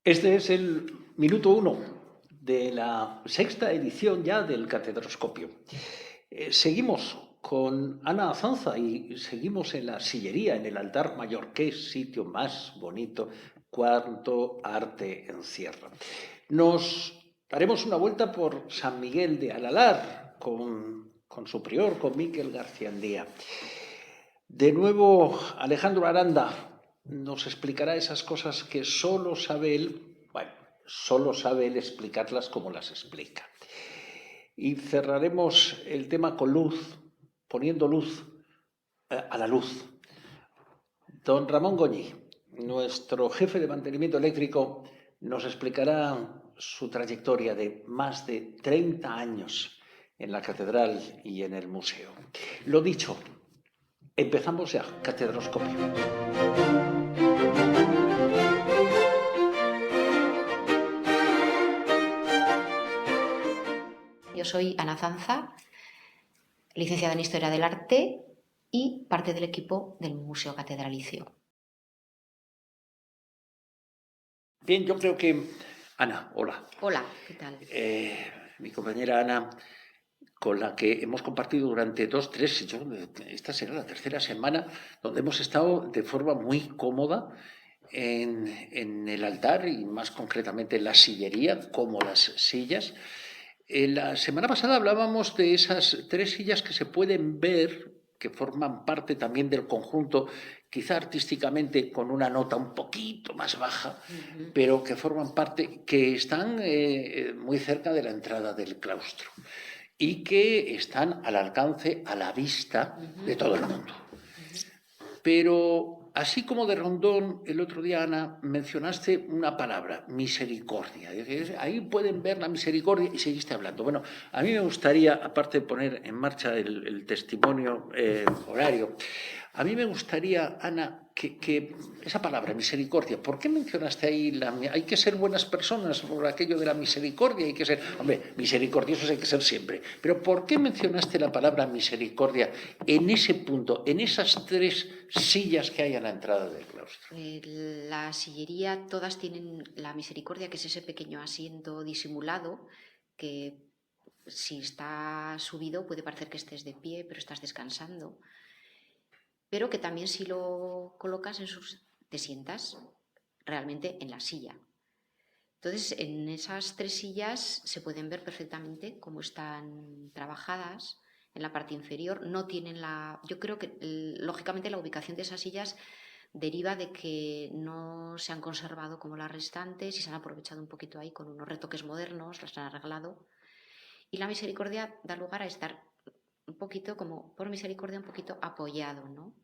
Este es el minuto uno de la sexta edición ya del Catedralscopio. Seguimos con Ana Azanza y seguimos en la sillería, en el altar mayor. Qué sitio más bonito, cuánto arte encierra. Nos daremos una vuelta por San Miguel de Alalar con su prior, con Miquel Garciandía. De nuevo, Alejandro Aranda nos explicará esas cosas que solo sabe él, bueno, solo sabe él explicarlas como las explica. Y cerraremos el tema con luz, poniendo luz a la luz. Don Ramón Goñi, nuestro jefe de mantenimiento eléctrico, nos explicará su trayectoria de más de 30 años en la catedral y en el museo. Lo dicho, empezamos ya, Catedralscopio. Yo soy Ana Zanza, licenciada en Historia del Arte y parte del equipo del Museo Catedralicio. Bien, yo creo que Ana, hola. Hola, ¿qué tal? Mi compañera Ana, con la que hemos compartido durante esta será la tercera semana, donde hemos estado de forma muy cómoda en el altar y más concretamente en la sillería, como las sillas. La semana pasada hablábamos de esas tres sillas que se pueden ver, que forman parte también del conjunto, quizá artísticamente con una nota un poquito más baja, pero que forman parte, que están muy cerca de la entrada del claustro y que están al alcance, a la vista de todo el mundo. Pero así como de rondón, el otro día, Ana, mencionaste una palabra, misericordia. Ahí pueden ver la misericordia y seguiste hablando. Bueno, a mí me gustaría, aparte de poner en marcha el testimonio horario, a mí me gustaría, Ana, que esa palabra, misericordia, ¿por qué mencionaste ahí hay que ser buenas personas por aquello de la misericordia? Hay que ser, hombre, misericordiosos hay que ser siempre. Pero ¿por qué mencionaste la palabra misericordia en ese punto, en esas tres sillas que hay a la entrada del claustro? La sillería, todas tienen la misericordia, que es ese pequeño asiento disimulado que si está subido puede parecer que estés de pie, pero estás descansando. Pero que también si lo colocas te sientas realmente en la silla. Entonces, en esas tres sillas se pueden ver perfectamente cómo están trabajadas en la parte inferior. No tienen yo creo que, lógicamente, la ubicación de esas sillas deriva de que no se han conservado como las restantes y se han aprovechado un poquito ahí con unos retoques modernos, las han arreglado. Y la misericordia da lugar a estar un poquito, como por misericordia, un poquito apoyado, ¿no?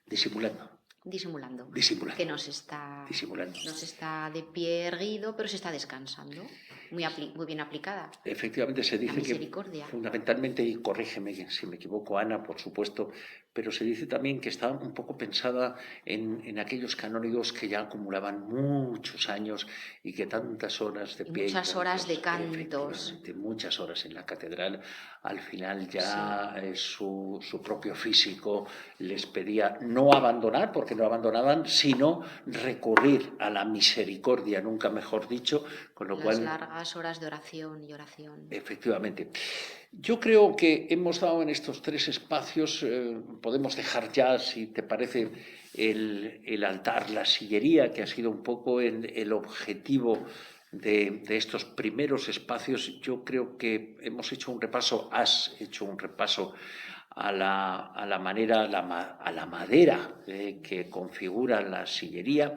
Disimulando. Disimulando. Disimulando. Que no se está de pie erguido, pero se está descansando. Muy bien aplicada. Efectivamente, se dice que misericordia. fundamentalmente, y corrígeme si me equivoco, Ana, por supuesto, pero se dice también que está un poco pensada en aquellos canónigos que ya acumulaban muchos años y que tantas horas de Y pie y muchas horas de cantos. efectivamente, muchas horas en la catedral, al final ya Sí. su propio físico les pedía no abandonar, porque no abandonaban, sino recurrir a la misericordia, nunca mejor dicho, con lo Las cual largas horas de oración y oración. efectivamente. Yo creo que hemos dado en estos tres espacios, podemos dejar ya, si te parece, el altar, la sillería, que ha sido un poco el objetivo de estos primeros espacios. Yo creo que hemos hecho un repaso, has hecho un repaso a la manera, a la madera que configura la sillería.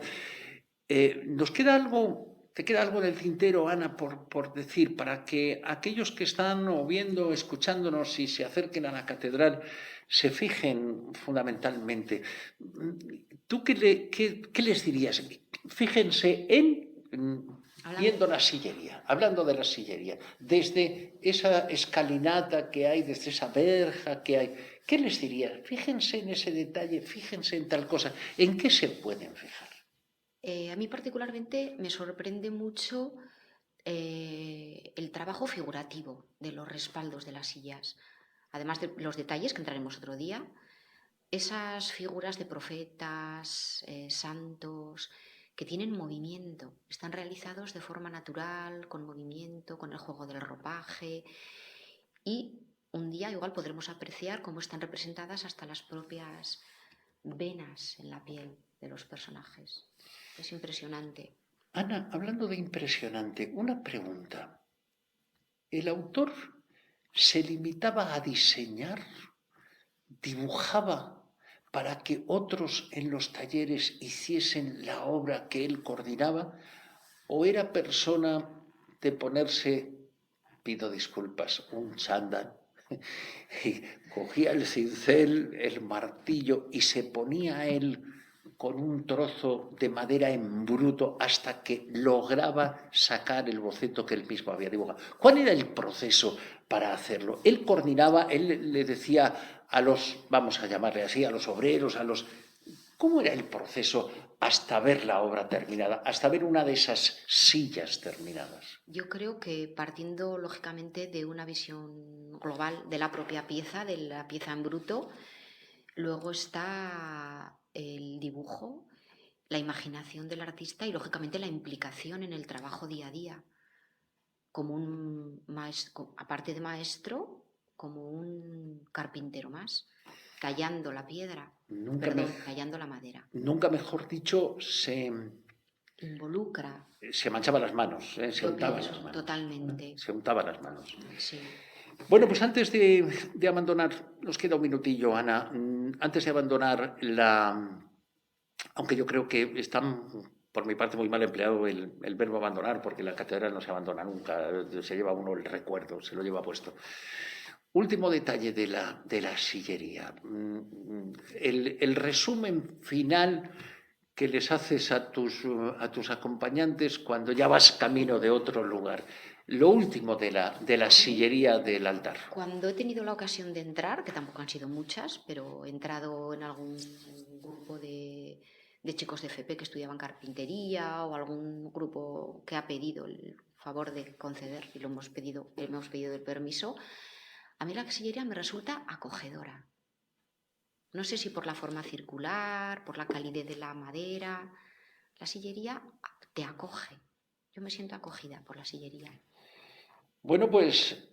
Nos queda algo. ¿Te queda algo en el tintero, Ana, por decir, para que aquellos que están o viendo, escuchándonos y se acerquen a la catedral se fijen fundamentalmente? ¿Tú qué les dirías? Fíjense viendo la sillería, hablando de la sillería, desde esa escalinata que hay, desde esa verja que hay. ¿Qué les dirías? Fíjense en ese detalle, fíjense en tal cosa. ¿En qué se pueden fijar? A mí particularmente me sorprende mucho el trabajo figurativo de los respaldos de las sillas. Además de los detalles que entraremos otro día, esas figuras de profetas, santos, que tienen movimiento, están realizados de forma natural, con movimiento, con el juego del ropaje, y un día igual podremos apreciar cómo están representadas hasta las propias venas en la piel de los personajes. Es impresionante. Ana, hablando de impresionante, una pregunta. ¿El autor se limitaba a diseñar, dibujaba para que otros en los talleres hiciesen la obra que él coordinaba? ¿O era persona de ponerse, pido disculpas, un chándal, y cogía el cincel, el martillo y se ponía él con un trozo de madera en bruto hasta que lograba sacar el boceto que él mismo había dibujado? ¿Cuál era el proceso para hacerlo? Él coordinaba, él le decía a los, vamos a llamarle así, a los obreros, a los... ¿Cómo era el proceso hasta ver la obra terminada, hasta ver una de esas sillas terminadas? Yo creo que partiendo lógicamente de una visión global de la propia pieza, de la pieza en bruto, luego está el dibujo, la imaginación del artista y lógicamente la implicación en el trabajo día a día, como un maestro, aparte de maestro, como un carpintero más, tallando la piedra, tallando la madera. Nunca mejor dicho, Involucra. se manchaba las manos, se untaba las manos. Totalmente. Se untaba las manos. Sí. Bueno, pues antes de abandonar, nos queda un minutillo, Ana, antes de abandonar aunque yo creo que están, por mi parte, muy mal empleado el verbo abandonar, porque la catedral no se abandona nunca, se lleva uno el recuerdo, se lo lleva puesto. Último detalle de la sillería. El resumen final que les haces a tus acompañantes cuando ya vas camino de otro lugar. Lo último de la sillería del altar. Cuando he tenido la ocasión de entrar, que tampoco han sido muchas, pero he entrado en algún grupo de chicos de FP que estudiaban carpintería o algún grupo que ha pedido el favor de conceder y hemos pedido el permiso, a mí la sillería me resulta acogedora. No sé si por la forma circular, por la calidez de la madera. La sillería te acoge. Yo me siento acogida por la sillería. Bueno, pues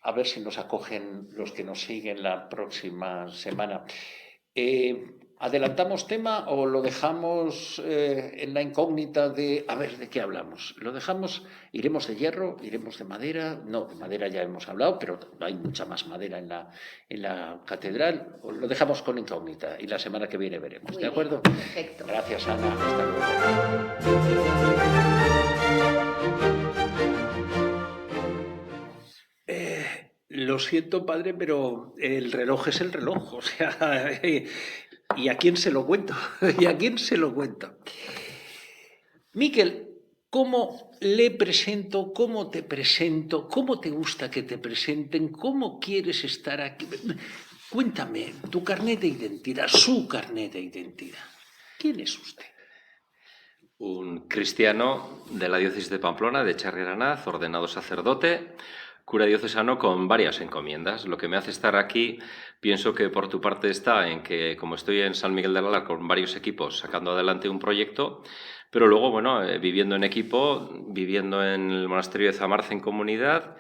a ver si nos acogen los que nos siguen la próxima semana. ¿Adelantamos tema o lo dejamos en la incógnita de a ver de qué hablamos? ¿Lo dejamos? ¿Iremos de hierro? ¿Iremos de madera? No, de madera ya hemos hablado, pero hay mucha más madera en la catedral. ¿O lo dejamos con incógnita? Y la semana que viene veremos. Muy ¿De acuerdo? bien, perfecto. Gracias, Ana. Hasta luego. Lo siento, padre, pero el reloj es el reloj. O sea, ¿y a quién se lo cuento? ¿Y a quién se lo cuento? Miquel, ¿cómo le presento? ¿Cómo te presento? ¿Cómo te gusta que te presenten? ¿Cómo quieres estar aquí? Cuéntame, tu carnet de identidad, su carnet de identidad. ¿Quién es usted? Un cristiano de la diócesis de Pamplona, de Charri-Aranaz, ordenado sacerdote, cura diocesano con varias encomiendas. Lo que me hace estar aquí, pienso que por tu parte está en que, como estoy en San Miguel de Alar con varios equipos sacando adelante un proyecto, pero luego, bueno, viviendo en equipo, viviendo en el monasterio de Zamarce en comunidad,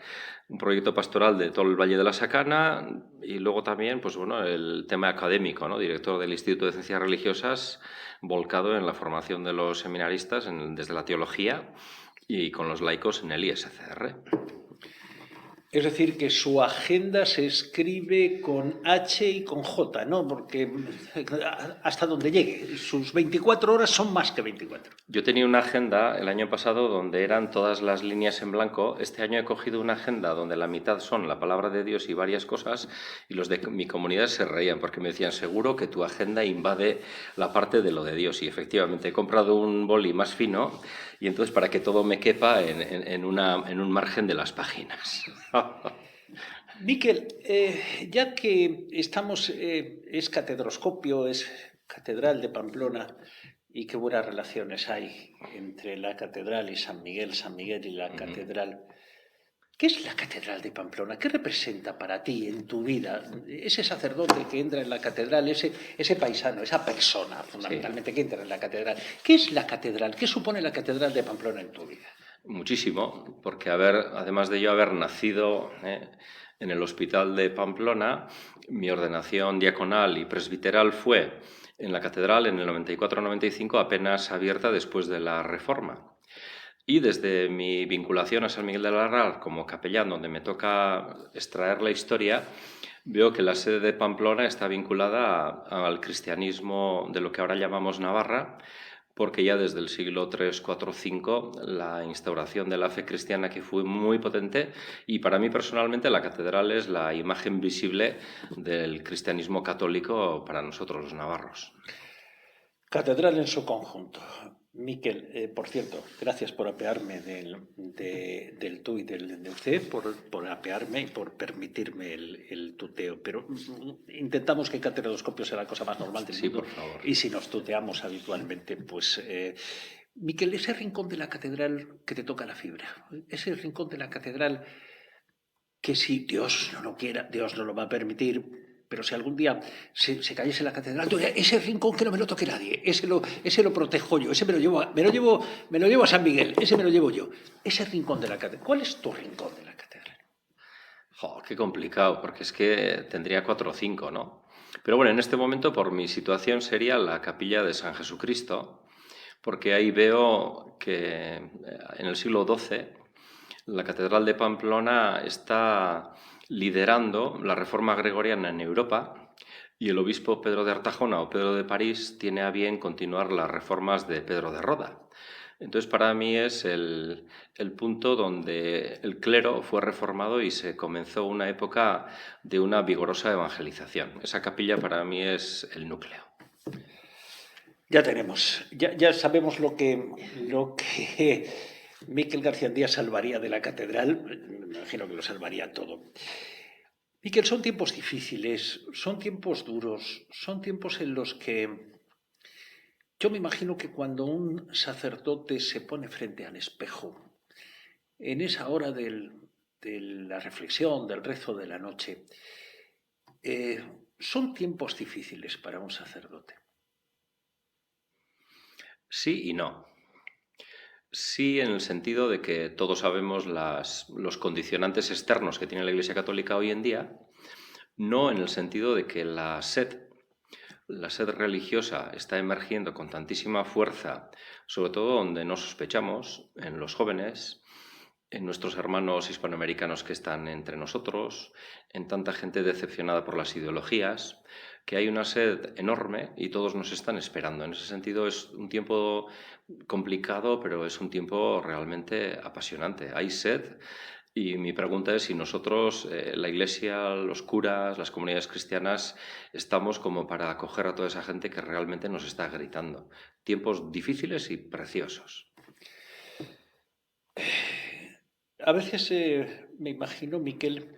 un proyecto pastoral de todo el Valle de la Sacana y luego también, pues bueno, el tema académico, ¿no? Director del Instituto de Ciencias Religiosas, volcado en la formación de los seminaristas desde la teología y con los laicos en el ISCR. Es decir, que su agenda se escribe con H y con J, ¿no? Porque hasta donde llegue, sus 24 horas son más que 24. Yo tenía una agenda el año pasado donde eran todas las líneas en blanco. Este año he cogido una agenda donde la mitad son la palabra de Dios y varias cosas, y los de mi comunidad se reían porque me decían, seguro que tu agenda invade la parte de lo de Dios. Y efectivamente he comprado un boli más fino y entonces para que todo me quepa en un margen de las páginas. Miquel, ya que estamos, es catedroscopio, es catedral de Pamplona, y qué buenas relaciones hay entre la catedral y San Miguel y la catedral. ¿Qué es la Catedral de Pamplona? ¿Qué representa para ti en tu vida ese sacerdote que entra en la catedral, ese paisano, esa persona fundamentalmente que entra en la catedral? ¿Qué es la catedral? ¿Qué supone la Catedral de Pamplona en tu vida? Muchísimo, porque además de yo haber nacido en el Hospital de Pamplona, mi ordenación diaconal y presbiteral fue en la catedral en el 94-95, apenas abierta después de la Reforma. Y desde mi vinculación a San Miguel del Arral como capellán, donde me toca extraer la historia, veo que la sede de Pamplona está vinculada al cristianismo de lo que ahora llamamos Navarra, porque ya desde el siglo III, IV, V la instauración de la fe cristiana aquí fue muy potente y para mí personalmente la catedral es la imagen visible del cristianismo católico para nosotros los navarros. Catedral en su conjunto. Miquel, por cierto, gracias por apearme del tú y del de usted, por apearme y por permitirme el tuteo. Pero intentamos que el catedroscopio sea la cosa más normal del mundo. Sí, por favor. Y si nos tuteamos habitualmente, pues... Miquel, ese rincón de la catedral que te toca la fibra, ese rincón de la catedral que si Dios no lo quiera, Dios no lo va a permitir, pero si algún día se cayese la catedral, ese rincón que no me lo toque nadie, ese lo protejo yo, ese me lo llevo a San Miguel, ese me lo llevo yo. Ese rincón de la catedral, ¿cuál es tu rincón de la catedral? Qué complicado, porque es que tendría 4 o 5, ¿no? Pero bueno, en este momento por mi situación sería la capilla de San Jesucristo, porque ahí veo que en el siglo XII la Catedral de Pamplona está liderando la reforma gregoriana en Europa y el obispo Pedro de Artajona o Pedro de París tiene a bien continuar las reformas de Pedro de Roda. Entonces, para mí es el punto donde el clero fue reformado y se comenzó una época de una vigorosa evangelización. Esa capilla para mí es el núcleo. Ya tenemos, ya sabemos lo que Miquel García Díaz salvaría de la catedral. Me imagino que lo salvaría todo. Miquel, son tiempos difíciles, son tiempos duros, son tiempos en los que yo me imagino que cuando un sacerdote se pone frente al espejo, en esa hora de la reflexión, del rezo de la noche, son tiempos difíciles para un sacerdote. Sí y no. Sí, en el sentido de que todos sabemos los condicionantes externos que tiene la Iglesia Católica hoy en día, no en el sentido de que la sed religiosa está emergiendo con tantísima fuerza, sobre todo donde no sospechamos, en los jóvenes, en nuestros hermanos hispanoamericanos que están entre nosotros, en tanta gente decepcionada por las ideologías, que hay una sed enorme y todos nos están esperando. En ese sentido es un tiempo complicado, pero es un tiempo realmente apasionante. Hay sed y mi pregunta es si nosotros, la Iglesia, los curas, las comunidades cristianas, estamos como para acoger a toda esa gente que realmente nos está gritando. Tiempos difíciles y preciosos. A veces me imagino, Miquel,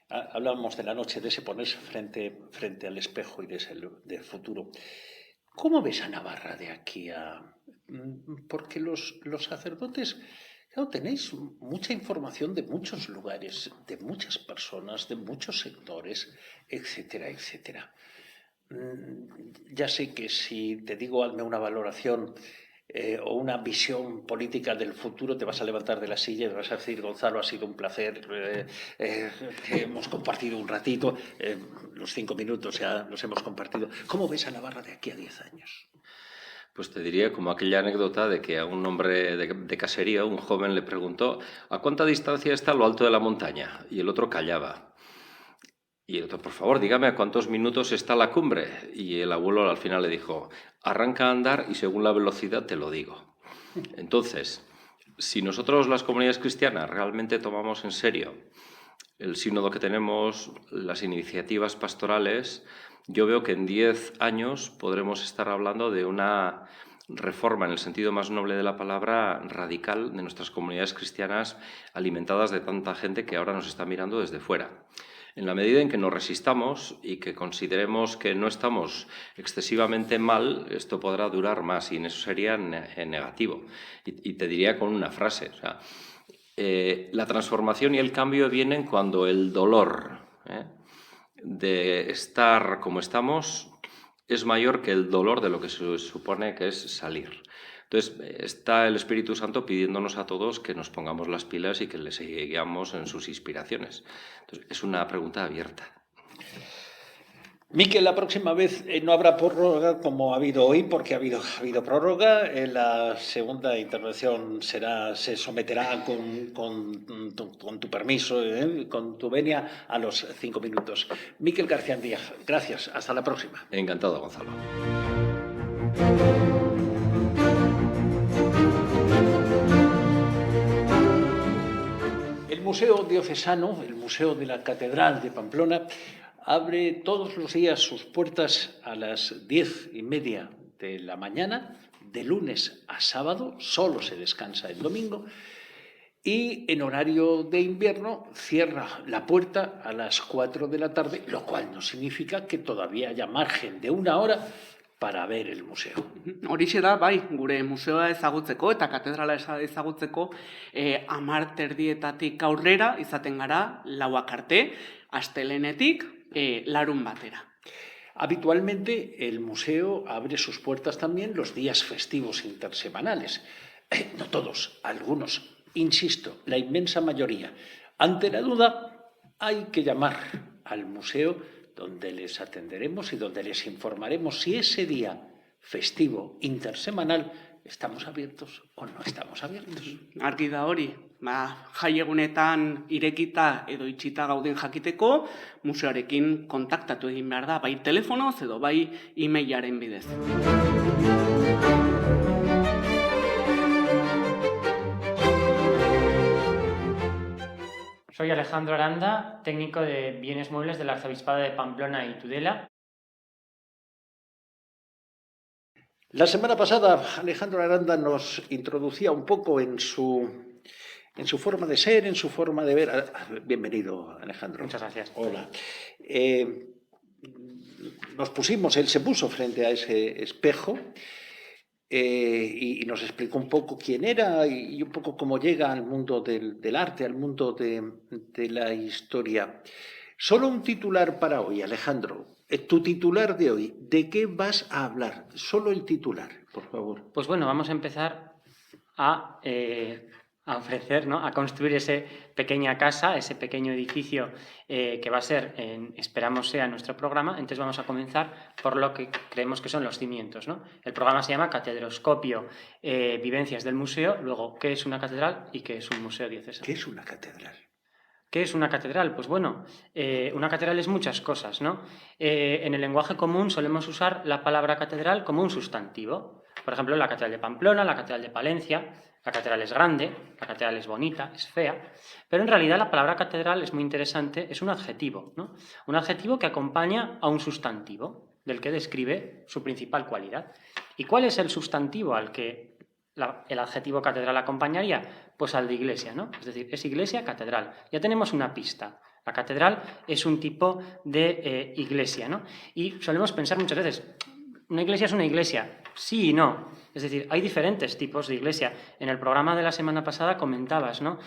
hablábamos de la noche, de ese ponerse frente al espejo y de ese del futuro. ¿Cómo ves a Navarra de aquí a...? Porque los sacerdotes, claro, tenéis mucha información de muchos lugares, de muchas personas, de muchos sectores, etcétera, etcétera. Ya sé que si te digo hazme una valoración o una visión política del futuro, te vas a levantar de la silla y vas a decir, Gonzalo, ha sido un placer, hemos compartido un ratito, los 5 minutos ya los hemos compartido. ¿Cómo ves a Navarra de aquí a 10 años? Pues te diría como aquella anécdota de que a un hombre de casería, un joven, le preguntó ¿a cuánta distancia está lo alto de la montaña? Y el otro callaba. Y el otro, por favor, dígame a cuántos minutos está la cumbre. Y el abuelo al final le dijo, arranca a andar y según la velocidad te lo digo. Entonces, si nosotros las comunidades cristianas realmente tomamos en serio el sínodo que tenemos, las iniciativas pastorales, yo veo que en 10 años podremos estar hablando de una reforma, en el sentido más noble de la palabra, radical de nuestras comunidades cristianas alimentadas de tanta gente que ahora nos está mirando desde fuera. En la medida en que nos resistamos y que consideremos que no estamos excesivamente mal, esto podrá durar más y en eso sería negativo. Y te diría con una frase, o sea, La transformación y el cambio vienen cuando el dolor de estar como estamos es mayor que el dolor de lo que se supone que es salir. Entonces, está el Espíritu Santo pidiéndonos a todos que nos pongamos las pilas y que le sigamos en sus inspiraciones. Entonces, es una pregunta abierta. Miquel, la próxima vez no habrá prórroga como ha habido hoy, porque ha habido prórroga. La segunda intervención se someterá con tu permiso, con tu venia, a los 5 minutos. Miquel García Díaz, gracias. Hasta la próxima. Encantado, Gonzalo. El Museo Diocesano, el Museo de la Catedral de Pamplona, abre todos los días sus puertas a las 10:30 de la mañana, de lunes a sábado, solo se descansa el domingo, y en horario de invierno cierra la puerta a las 4 de la tarde, lo cual no significa que todavía haya margen de 1 hora para ver el museo. Horixe da, bai, gure museoa ezagutzeko eta katedrala ezagutzeko 10:30 aurrera izaten gara 4 arte, astelehenetik larun batera. Habitualmente el museo abre sus puertas también los días festivos intersemanales. No todos, algunos. Insisto, la inmensa mayoría. Ante la duda, hay que llamar al museo, donde les atenderemos y donde les informaremos si ese día festivo intersemanal estamos abiertos o no estamos abiertos. Argi da hori, jaiegunetan irekita edo itxita gauden jakiteko, museoarekin kontaktatu egin behar da, bai telefonoz edo bai e-mailaren bidez. Soy Alejandro Aranda, técnico de bienes muebles del Arzobispado de Pamplona y Tudela. La semana pasada Alejandro Aranda nos introducía un poco en su forma de ser, en su forma de ver. Bienvenido, Alejandro. Muchas gracias. Hola. Él se puso frente a ese espejo y nos explicó un poco quién era y un poco cómo llega al mundo del arte, al mundo de la historia. Solo un titular para hoy, Alejandro. Tu titular de hoy, ¿de qué vas a hablar? Solo el titular, por favor. Pues bueno, vamos a empezar a ofrecer, ¿no?, a construir esa pequeña casa, ese pequeño edificio que va a ser, esperamos sea nuestro programa. Entonces vamos a comenzar por lo que creemos que son los cimientos, ¿no? El programa se llama Catedroscopio, Vivencias del Museo. Luego, ¿qué es una catedral y qué es un museo diocesano? ¿Qué es una catedral? ¿Qué es una catedral? Pues bueno, una catedral es muchas cosas, ¿no? En el lenguaje común solemos usar la palabra catedral como un sustantivo. Por ejemplo, la catedral de Pamplona, la catedral de Palencia. La catedral es grande, la catedral es bonita, es fea, pero en realidad la palabra catedral es muy interesante, es un adjetivo, ¿no? Un adjetivo que acompaña a un sustantivo, del que describe su principal cualidad. ¿Y cuál es el sustantivo al que el adjetivo catedral acompañaría? Pues al de iglesia, ¿no? Es decir, es iglesia, catedral. Ya tenemos una pista. La catedral es un tipo de iglesia, ¿no? Y solemos pensar muchas veces, ¿una iglesia es una iglesia? Sí y no. Es decir, hay diferentes tipos de iglesia. En el programa de la semana pasada comentabas, ¿no?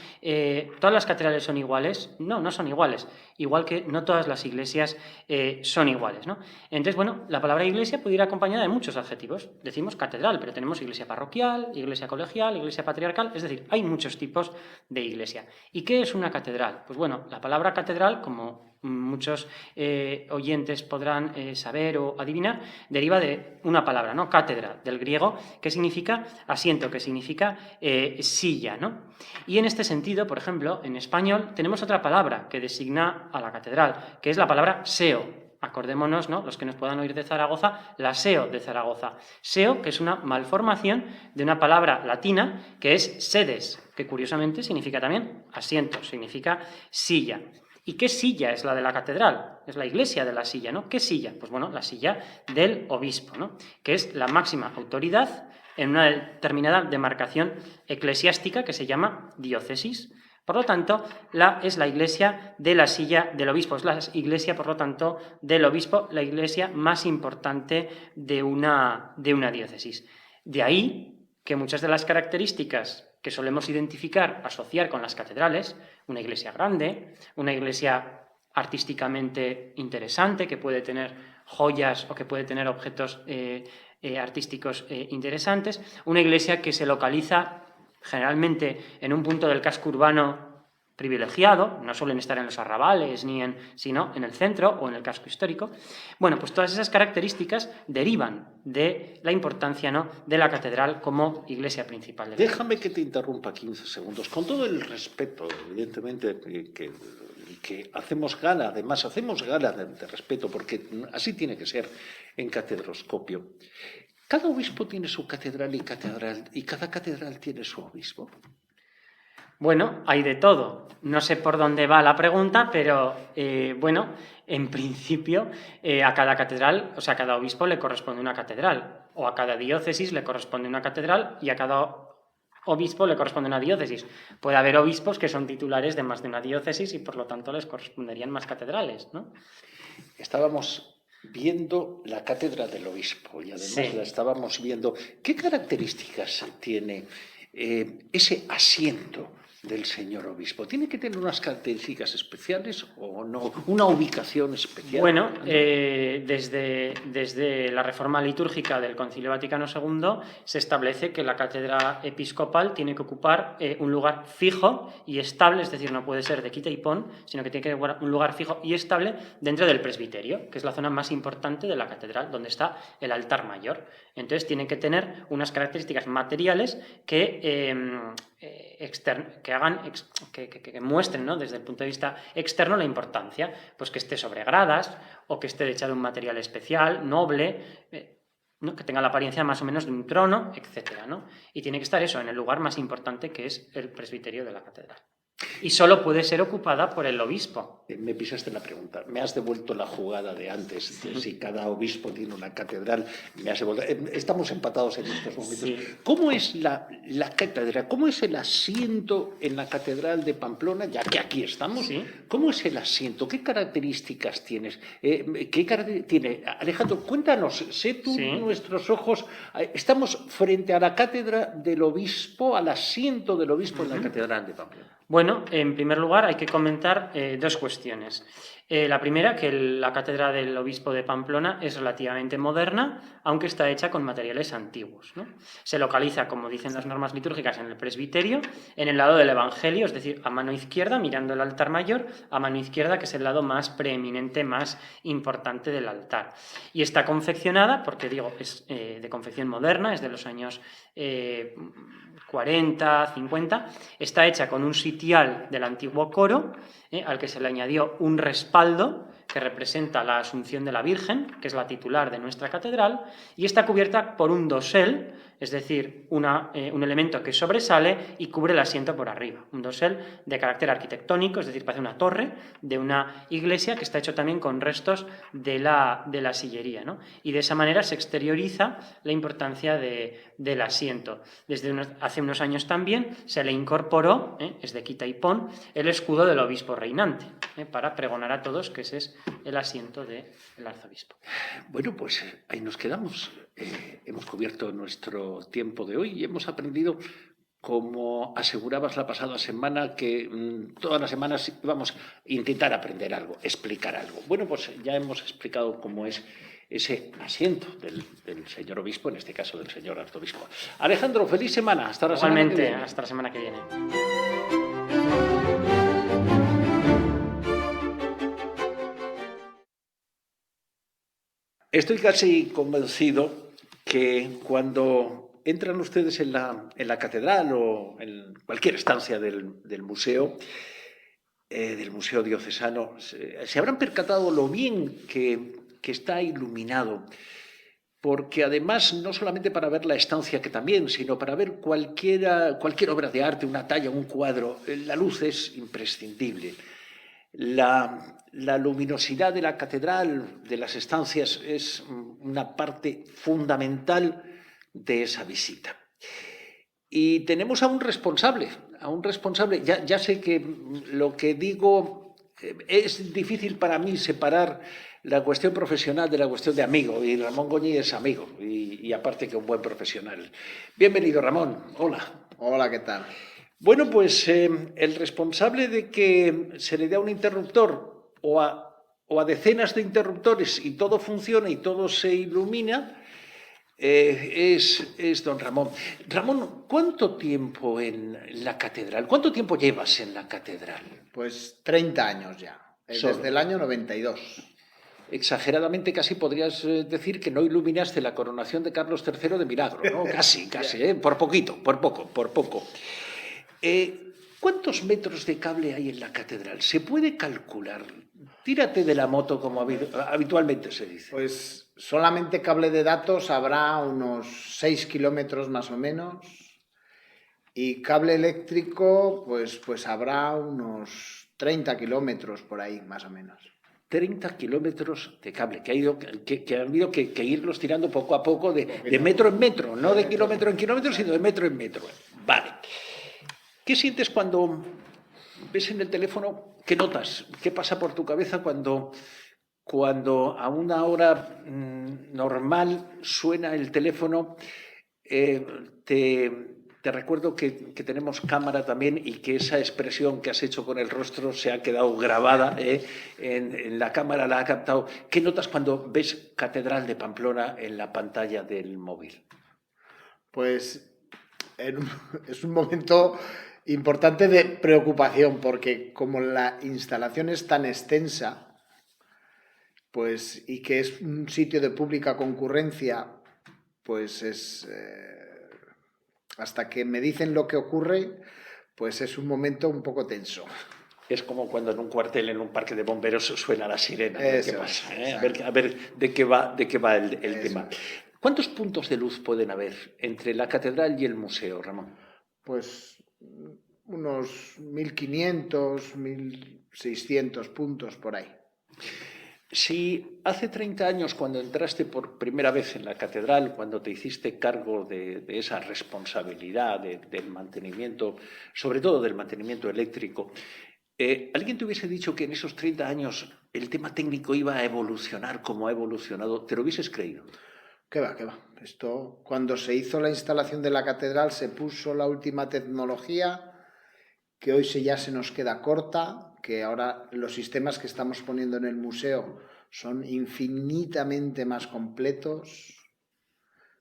¿Todas las catedrales son iguales? No, no son iguales. Igual que no todas las iglesias son iguales, ¿no? Entonces, bueno, la palabra iglesia puede ir acompañada de muchos adjetivos. Decimos catedral, pero tenemos iglesia parroquial, iglesia colegial, iglesia patriarcal. Es decir, hay muchos tipos de iglesia. ¿Y qué es una catedral? Pues bueno, la palabra catedral, como muchos oyentes podrán saber o adivinar, deriva de una palabra, ¿no? Cátedra, del griego, que significa asiento, que significa silla, ¿no? Y en este sentido, por ejemplo, en español tenemos otra palabra que designa a la catedral, que es la palabra seo. Acordémonos, ¿no?, los que nos puedan oír de Zaragoza, la SEO de Zaragoza. SEO, que es una malformación de una palabra latina que es sedes, que curiosamente significa también asiento, significa silla. ¿Y qué silla es la de la catedral? Es la iglesia de la silla, ¿no? ¿Qué silla? Pues bueno, la silla del obispo, ¿no?, que es la máxima autoridad en una determinada demarcación eclesiástica que se llama diócesis. Por lo tanto, es la iglesia de la silla del obispo, es la iglesia, por lo tanto, del obispo, la iglesia más importante de una diócesis. De ahí que muchas de las características que solemos identificar, asociar con las catedrales, una iglesia grande, una iglesia artísticamente interesante, que puede tener joyas o que puede tener objetos artísticos interesantes, una iglesia que se localiza generalmente en un punto del casco urbano privilegiado, no suelen estar en los arrabales, sino en el centro o en el casco histórico. Bueno, pues todas esas características derivan de la importancia, ¿no?, de la catedral como iglesia principal. Déjame que te interrumpa 15 segundos. Con todo el respeto, evidentemente, que hacemos gala, además hacemos gala de respeto, porque así tiene que ser en Catedralscopio. Cada obispo tiene su catedral y cada catedral tiene su obispo. Bueno, hay de todo. No sé por dónde va la pregunta, pero bueno, en principio a cada catedral, o sea, a cada obispo le corresponde una catedral, o a cada diócesis le corresponde una catedral y a cada obispo le corresponde una diócesis. Puede haber obispos que son titulares de más de una diócesis y por lo tanto les corresponderían más catedrales, ¿no? Estábamos viendo la cátedra del obispo y además la estábamos viendo. ¿Qué características tiene ese asiento del señor obispo? ¿Tiene que tener unas características especiales o no? ¿Una ubicación especial? Bueno, desde la reforma litúrgica del Concilio Vaticano II se establece que la cátedra episcopal tiene que ocupar un lugar fijo y estable, es decir, no puede ser de quita y pon, sino que tiene que ocupar un lugar fijo y estable dentro del presbiterio, que es la zona más importante de la catedral, donde está el altar mayor. Entonces tiene que tener unas características materiales que muestren, ¿no?, desde el punto de vista externo la importancia, pues que esté sobre gradas o que esté hecha de un material especial, noble, ¿no?, que tenga la apariencia más o menos de un trono, etcétera, ¿no? Y tiene que estar eso en el lugar más importante, que es el presbiterio de la catedral. Y solo puede ser ocupada por el obispo. Me pisaste la pregunta. Me has devuelto la jugada de antes. De si cada obispo tiene una catedral. Estamos empatados en estos momentos. Sí. ¿Cómo es la cátedra? ¿Cómo es el asiento en la catedral de Pamplona? Ya que aquí estamos. Sí. ¿Cómo es el asiento? ¿Qué características tienes? Tiene? Alejandro, cuéntanos. Sé tú, nuestros ojos. Estamos frente a la cátedra del obispo, al asiento del obispo en la catedral de Pamplona. Bueno, en primer lugar hay que comentar dos cuestiones. La primera, que la cátedra del obispo de Pamplona es relativamente moderna, aunque está hecha con materiales antiguos, ¿no? Se localiza, como dicen las normas litúrgicas, en el presbiterio, en el lado del Evangelio, es decir, a mano izquierda, mirando el altar mayor, a mano izquierda, que es el lado más preeminente, más importante del altar. Y está confeccionada, porque digo, es de confección moderna, es de los años 40, 50, está hecha con un sitial del antiguo coro, al que se le añadió un respaldo que representa la Asunción de la Virgen, que es la titular de nuestra catedral, y está cubierta por un dosel, es decir, un elemento que sobresale y cubre el asiento por arriba. Un dosel de carácter arquitectónico, es decir, parece una torre de una iglesia que está hecho también con restos de la sillería, ¿no? Y de esa manera se exterioriza la importancia del asiento. Desde hace unos años también se le incorporó, es de quita y pon, el escudo del obispo reinante, para pregonar a todos que ese es el asiento del arzobispo. Bueno, pues ahí nos quedamos. Hemos cubierto nuestro tiempo de hoy y hemos aprendido, como asegurabas la pasada semana, que todas las semanas vamos a intentar aprender algo, explicar algo. Bueno, pues ya hemos explicado cómo es ese asiento del señor obispo, en este caso del señor arzobispo. Alejandro, feliz semana. Hasta la semana que viene. Hasta la semana que viene. Estoy casi convencido que cuando entran ustedes en la catedral o en cualquier estancia del museo diocesano, se habrán percatado lo bien que está iluminado, porque además no solamente para ver la estancia, que también, sino para ver cualquier obra de arte, una talla, un cuadro, la luz es imprescindible. La luminosidad de la catedral, de las estancias, es una parte fundamental de esa visita. Y tenemos a un responsable. Ya sé que lo que digo es difícil para mí separar la cuestión profesional de la cuestión de amigo, y Ramón Goñi es amigo, y aparte que un buen profesional. Bienvenido, Ramón. Hola. Hola, ¿qué tal? Bueno, pues el responsable de que se le dé a un interruptor o a decenas de interruptores y todo funciona y todo se ilumina, es don Ramón. Ramón, ¿cuánto tiempo en la catedral? ¿Cuánto tiempo llevas en la catedral? Pues 30 años ya, Solo. desde el año 92. Exageradamente casi podrías decir que no iluminaste la coronación de Carlos III de milagro, ¿no? Casi, por poquito, por poco. ¿Cuántos metros de cable hay en la catedral? ¿Se puede calcular? Tírate de la moto como habitualmente se dice. Pues solamente cable de datos habrá unos 6 kilómetros más o menos y cable eléctrico pues habrá unos 30 kilómetros por ahí más o menos. 30 kilómetros de cable, que han habido que irlos tirando poco a poco de metro en metro, no de kilómetro en kilómetro, sino de metro en metro. Vale. ¿Qué sientes cuando ves en el teléfono? ¿Qué notas? ¿Qué pasa por tu cabeza cuando a una hora normal suena el teléfono? Te recuerdo que tenemos cámara también y que esa expresión que has hecho con el rostro se ha quedado grabada, en la cámara la ha captado. ¿Qué notas cuando ves Catedral de Pamplona en la pantalla del móvil? Pues es un momento importante de preocupación porque como la instalación es tan extensa, pues y que es un sitio de pública concurrencia, pues es hasta que me dicen lo que ocurre, pues es un momento un poco tenso. Es como cuando en un cuartel, en un parque de bomberos, suena la sirena. A ver qué pasa, a ver de qué va el tema. ¿Cuántos puntos de luz pueden haber entre la catedral y el museo, Ramón? Pues unos 1.500, 1.600 puntos por ahí. Si hace 30 años, cuando entraste por primera vez en la catedral, cuando te hiciste cargo de esa responsabilidad del mantenimiento, sobre todo del mantenimiento eléctrico, ¿alguien te hubiese dicho que en esos 30 años el tema técnico iba a evolucionar como ha evolucionado? ¿Te lo hubieses creído? ¿Qué va, qué va? Esto, cuando se hizo la instalación de la catedral, se puso la última tecnología, que hoy ya se nos queda corta, que ahora los sistemas que estamos poniendo en el museo son infinitamente más completos,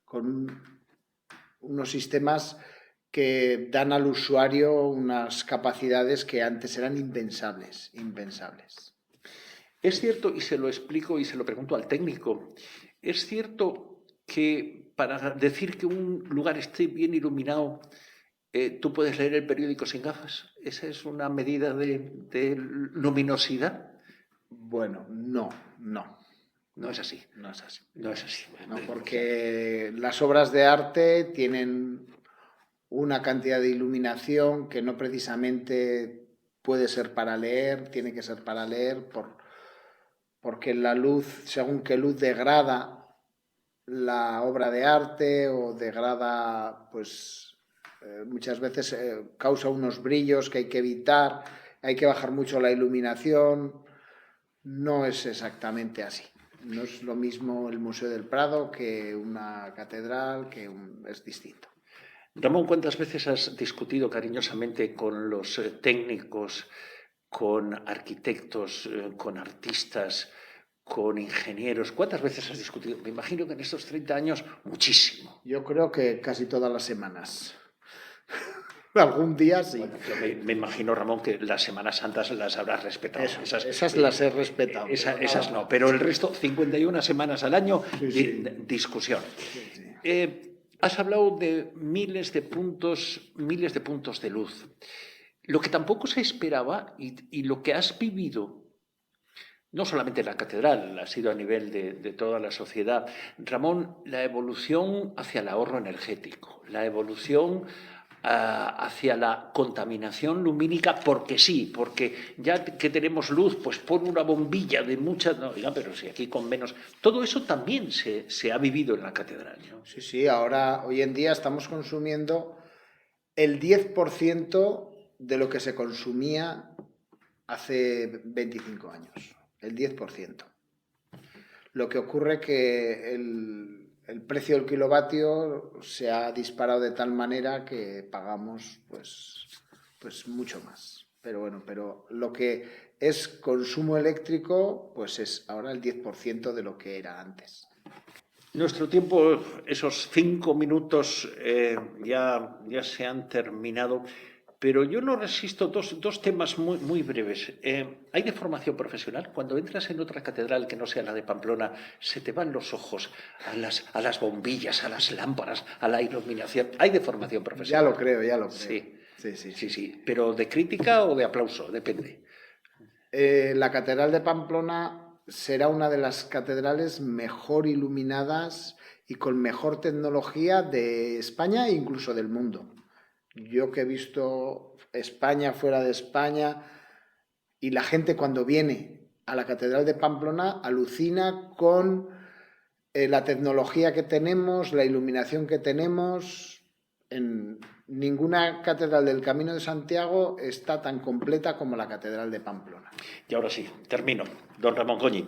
con unos sistemas que dan al usuario unas capacidades que antes eran impensables. Es cierto, y se lo explico y se lo pregunto al técnico, es cierto que para decir que un lugar esté bien iluminado, tú puedes leer el periódico sin gafas. ¿Esa es una medida de luminosidad? Bueno, no. No es así. No es así. No es así. No, porque las obras de arte tienen una cantidad de iluminación que no precisamente puede ser para leer, tiene que ser para leer porque la luz, según qué luz degrada la obra de arte o degrada, pues muchas veces causa unos brillos que hay que evitar, hay que bajar mucho la iluminación. No es exactamente así. No es lo mismo el Museo del Prado que una catedral, es distinto. Ramón, ¿cuántas veces has discutido cariñosamente con los técnicos, con arquitectos, con artistas, con ingenieros? ¿Cuántas veces has discutido? Me imagino que en estos 30 años, muchísimo. Yo creo que casi todas las semanas. Algún día sí. Bueno, me imagino, Ramón, que las Semanas Santas las habrás respetado. Esas las he respetado. Esas no, pero el resto, 51 semanas al año, sí. Discusión. Sí. Has hablado de miles de puntos de luz. Lo que tampoco se esperaba y lo que has vivido, no solamente en la catedral, ha sido a nivel de toda la sociedad, Ramón, la evolución hacia el ahorro energético, la evolución hacia la contaminación lumínica, porque sí, porque ya que tenemos luz, pues pon una bombilla de muchas, no, oiga, pero si aquí con menos, todo eso también se ha vivido en la catedral, ¿no? Sí, hoy en día estamos consumiendo el 10% de lo que se consumía hace 25 años, el 10%. Lo que ocurre que el precio del kilovatio se ha disparado de tal manera que pagamos pues mucho más. Pero bueno, pero lo que es consumo eléctrico, pues es ahora el 10% de lo que era antes. Nuestro tiempo, esos 5 minutos ya se han terminado, pero yo no resisto dos temas muy breves. ¿Hay de formación profesional? Cuando entras en otra catedral que no sea la de Pamplona, se te van los ojos a las bombillas, a las lámparas, a la iluminación. ¿Hay de formación profesional? Ya lo creo. Sí. Sí. ¿Pero de crítica o de aplauso? Depende. La Catedral de Pamplona será una de las catedrales mejor iluminadas y con mejor tecnología de España e incluso del mundo. Yo que he visto España, fuera de España, y la gente cuando viene a la Catedral de Pamplona alucina con la tecnología que tenemos, la iluminación que tenemos. En ninguna catedral del Camino de Santiago está tan completa como la Catedral de Pamplona. Y ahora sí, termino. Don Ramón Goñi,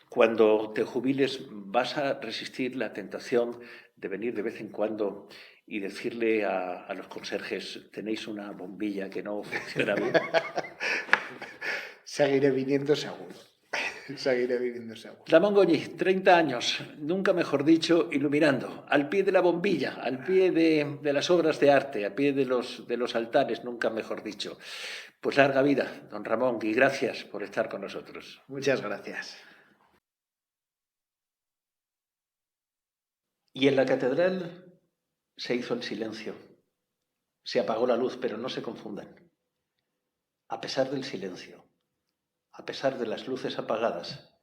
cuando te jubiles, ¿vas a resistir la tentación de venir de vez en cuando y decirle a los conserjes, tenéis una bombilla que no funciona bien? Seguiré viniendo seguro. Seguiré viniendo seguro. Ramón Goñi, 30 años, nunca mejor dicho, iluminando, al pie de la bombilla, al pie de las obras de arte, al pie de los altares, nunca mejor dicho. Pues larga vida, don Ramón, y gracias por estar con nosotros. Muchas gracias. Y en la catedral se hizo el silencio. Se apagó la luz, pero no se confundan. A pesar del silencio, a pesar de las luces apagadas,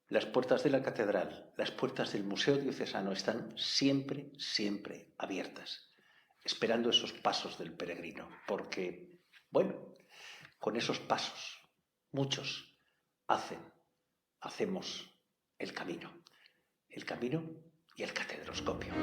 las puertas de la catedral, las puertas del Museo Diocesano están siempre, siempre abiertas, esperando esos pasos del peregrino, porque, bueno, con esos pasos, muchos hacemos el camino y el catedroscopio.